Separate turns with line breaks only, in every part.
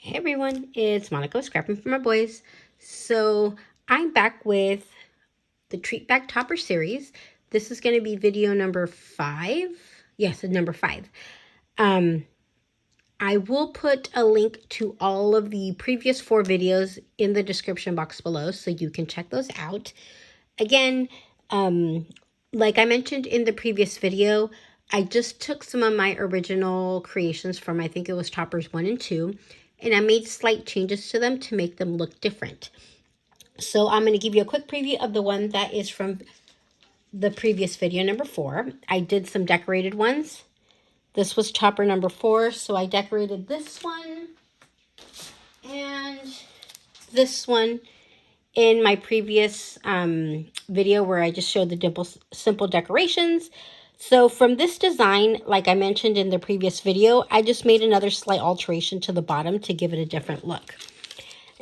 Hey everyone, it's Monica scrapping for my boys. So I'm back with the Treat Bag Topper series. This is going to be video number 5. Yes, number 5. I will put a link to all of the previous 4 videos in the description box below so you can check those out. Again, like I mentioned in the previous video, I just took some of my original creations from, I think it was Toppers 1 and 2, and I made slight changes to them to make them look different. So I'm going to give you a quick preview of the one that is from the previous video, number 4. I did some decorated ones. This was Topper number 4, so I decorated this one and this one in my previous video where I just showed the simple decorations. So from this design, like I mentioned in the previous video, I just made another slight alteration to the bottom to give it a different look.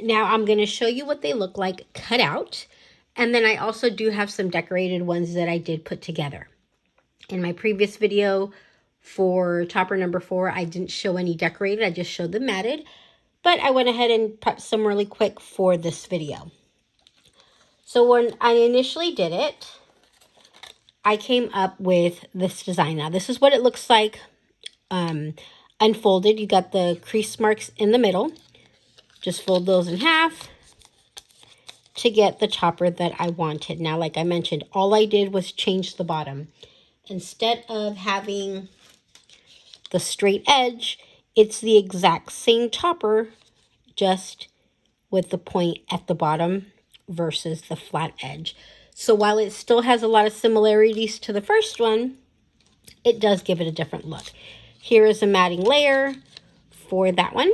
Now I'm going to show you what they look like cut out. And then I also do have some decorated ones that I did put together. In my previous video for Topper number 4, I didn't show any decorated. I just showed them matted. But I went ahead and prepped some really quick for this video. So when I initially did it, I came up with this design. Now, this is what it looks like unfolded. You got the crease marks in the middle. Just fold those in half to get the topper that I wanted. Now, like I mentioned, all I did was change the bottom. Instead of having the straight edge, it's the exact same topper, just with the point at the bottom versus the flat edge. So while it still has a lot of similarities to the first one, it does give it a different look. Here is a matting layer for that one.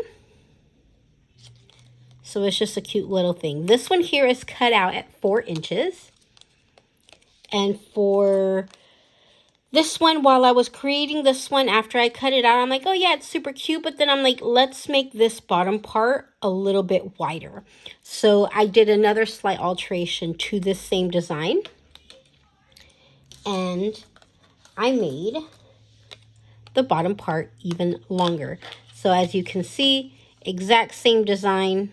So it's just a cute little thing. This one here is cut out at 4 inches. And for this one, while I was creating this one, after I cut it out, I'm like, oh yeah, it's super cute. But then I'm like, let's make this bottom part a little bit wider. So I did another slight alteration to this same design. And I made the bottom part even longer. So as you can see, exact same design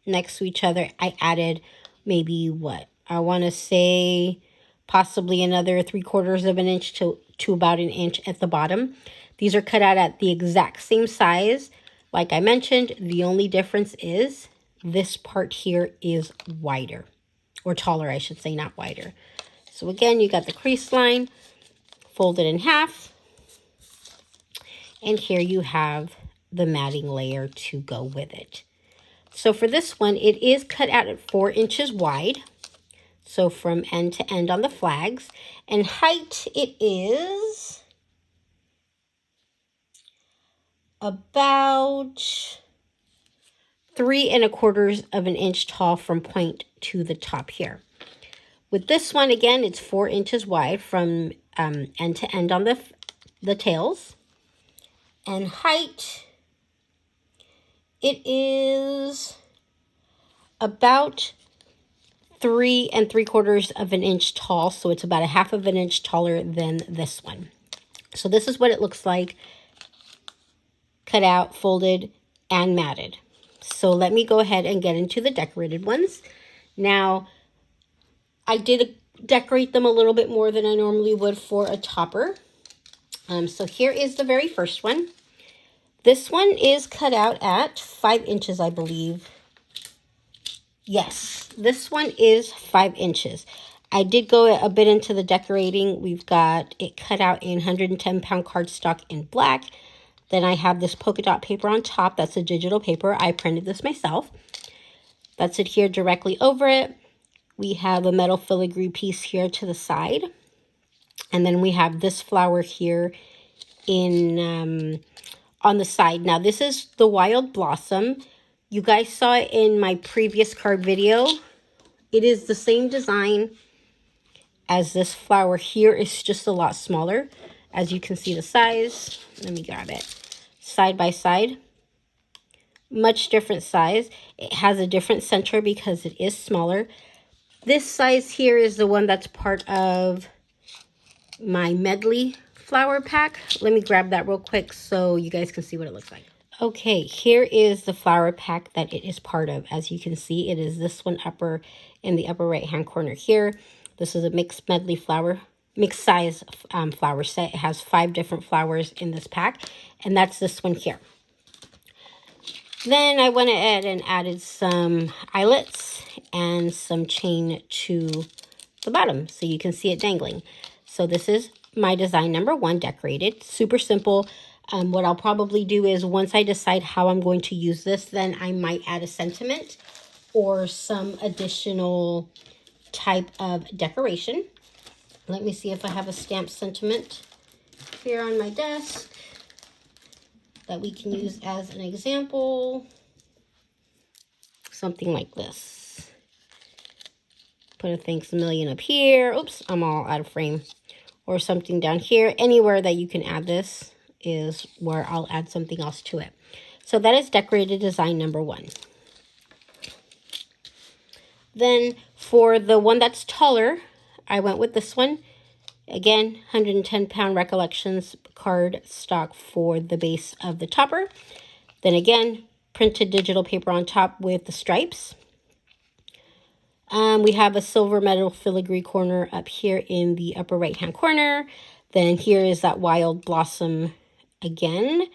next to each other. I added maybe what? I want to say possibly another 3/4 of an inch to about an inch at the bottom. These are cut out at the exact same size. Like I mentioned, the only difference is this part here is wider, or taller, I should say, not wider. So again, you got the crease line folded in half, and here you have the matting layer to go with it. So for this one, it is cut out at 4 inches wide. So from end to end on the flags. And height, it is about 3 1/4 of an inch tall from point to the top here. With this one, again, it's 4 inches wide from end to end on the tails. And height, it is about 3 3/4 of an inch tall, so it's about 1/2 of an inch taller than this one. So this is what it looks like cut out, folded, and matted. So let me go ahead and get into the decorated ones. Now, I did decorate them a little bit more than I normally would for a topper. So here is the very first one. This one is cut out at 5 inches, I believe. Yes, this one is 5 inches. I did go a bit into the decorating. We've got it cut out in 110-pound cardstock in black. Then I have this polka dot paper on top. That's a digital paper. I printed this myself. That's adhered directly over it. We have a metal filigree piece here to the side. And then we have this flower here in on the side. Now, this is the wild blossom. You guys saw it in my previous card video. It is the same design as this flower here. It's just a lot smaller. As you can see the size. Let me grab it. Side by side. Much different size. It has a different center because it is smaller. This size here is the one that's part of my medley flower pack. Let me grab that real quick so you guys can see what it looks like. Okay, here is the flower pack that it is part of. As you can see, it is this one in the upper right hand corner here. This is a mixed medley flower, mixed size flower set. It has 5 different flowers in this pack, and that's this one here. Then I went ahead and added some eyelets and some chain to the bottom so you can see it dangling. So this is my design number 1 decorated. Super simple. What I'll probably do is once I decide how I'm going to use this, then I might add a sentiment or some additional type of decoration. Let me see if I have a stamped sentiment here on my desk that we can use as an example. Something like this. Put a thanks a million up here. Oops, I'm all out of frame. Or something down here. Anywhere that you can add this is where I'll add something else to it. So that is decorated design number 1. Then for the one that's taller, I went with this one. Again, 110 pound Recollections card stock for the base of the topper. Then again, printed digital paper on top with the stripes. We have a silver metal filigree corner up here in the upper right hand corner. Then here is that wild blossom again.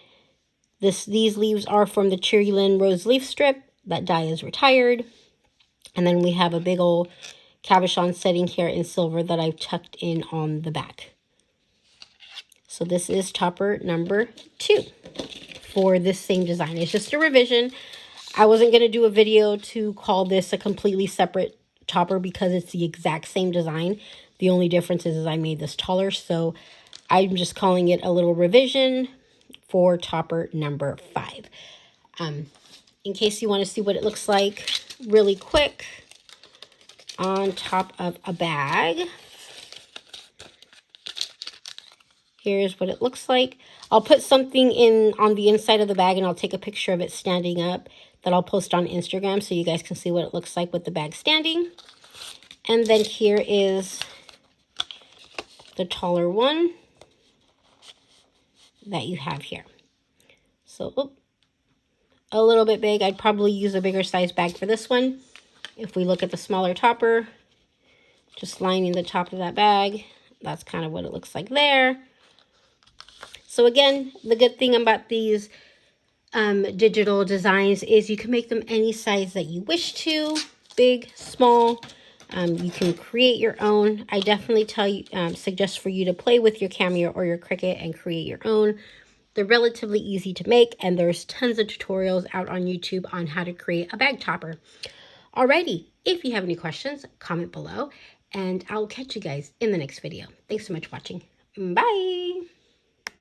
These leaves are from the Cherry Lynn rose leaf strip. That die is retired. And then we have a big old cabochon setting here in silver that I've tucked in on the back. So this is topper number 2 for this same design. It's just a revision. I wasn't going to do a video to call this a completely separate topper because it's the exact same design. The only difference is I made this taller, so I'm just calling it a little revision for topper number 5. In case you want to see what it looks like really quick on top of a bag. Here's what it looks like. I'll put something in on the inside of the bag and I'll take a picture of it standing up that I'll post on Instagram so you guys can see what it looks like with the bag standing. And then here is the taller one that you have here. So, a little bit big. I'd probably use a bigger size bag for this one. If we look at the smaller topper, just lining the top of that bag, that's kind of what it looks like there. So again, the good thing about these digital designs is you can make them any size that you wish to, big, small. You can create your own. I definitely suggest for you to play with your Cameo or your Cricut and create your own. They're relatively easy to make, and there's tons of tutorials out on YouTube on how to create a bag topper. Alrighty, if you have any questions, comment below, and I'll catch you guys in the next video. Thanks so much for watching. Bye!